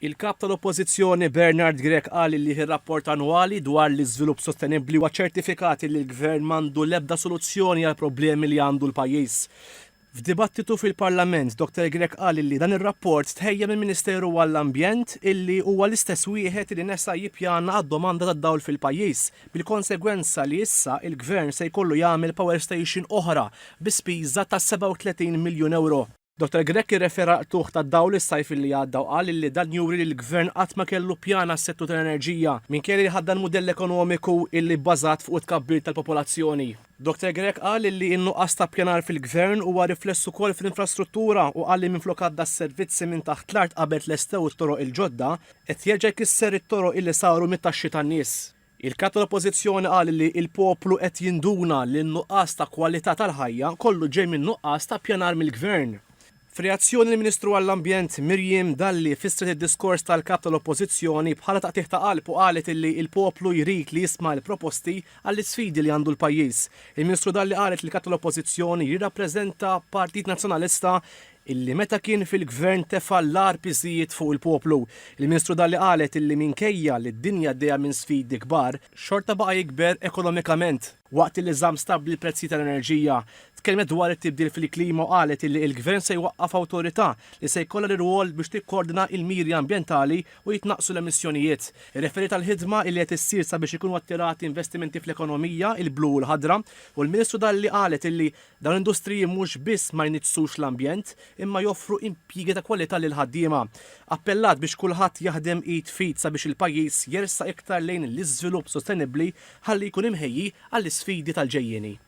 Il-kap tal-Oppożizzjoni Bernard Grech qal li r-rapport annwali dwar l-iżvilupp sostenibbli huwa ċertifikati li l-Gvern m'għandu l-ebda soluzzjoni għal problemi li għandu l-pajjiż. F'dibattitu fil-Parlament, Dr. Grech qal li dan ir-rapport tħejja mill-Ministeru għall-Ambjent illi huwa l-istess wieħed li nesa jippjana għad-domanda tad-dawl fil-pajjiż, bil-konsegwenza li issa il-Gvern se jkollu jagħmel power station oħra bi spiża ta' 37 miljun euro. Dr. Grech irrefera tuħ ta' dawl is-sajf li għadda u qal li dan juri li l-Gvern qatt ma kellu pjana s-settur tal-enerġija minkejja li ħaddan mudell ekonomiku illi bbażat fuq it-tkabbir tal-popolazzjoni. Dr. Grech qal li n-nuqqas ta' pjanar fil-Gvern huwa riflessu wkoll fl-infrastruttura u qal li minflok għadda s-servizzi minn taħt l-art qabel tlestew it-toroq il-ġodda qed jerġa' jkisser it-toroq illi saru mit-taxxi tan-nies. Il-kap tal-Oppożizzjoni qal li l-poplu qed jinduna li n-nuqqas ta' kwalità tal-ħajja kollu ġej minn nuqqas ta' pjanar mill-Gvern. F'reazzjoni l-Ministru għall-Ambjent Mirjam Dalli fissret id-diskors tal-kap tal-Oppożizzjoni bħala taqtih ta' qalb u qalet illi il-poplu jrid li jisma' l-proposti għall-isfidi li għandu l-pajjiż. Il-Ministru Dalli qalet li l-kap tal-Oppożizzjoni jirrappreżenta Partit Nazzjonalista illi meta kien fil-Gvern tefa' l-arpiżijiet fuq il-poplu. Il-Ministru Dalli qalet illi minkejja li d-dinja dejja minn sfidi kbar, xorta baqa' jikber ekonomikament waqt li żamm stabbli l-prezzi tal-enerġija. Tkellmet dwar it-tibdil fil-klima u qalet illi l-Gvern se jwaqqaf awtorità li se jkollha r-rwol biex tikkoordina l-miri ambjentali u jitnaqsu l-emissjonijiet. Irreferi tal-ħidma li qed issir sabiex ikunu attirati investimenti fl-ekonomija, il-blu u l-ħadra, u l-Ministru Dalli qalet illi dawn l-industriji mhux biss ma jniġsux l-ambjent imma joffru impjiegi ta' kwalità lil ħaddiema. Appellat biex kulħadd jaħdem id fit sabiex il-pajjiż jersaq iktar lejn l-iżvilupp sostenibbli ħalli jkun imħejji għall-isfidi tal-ġejjieni.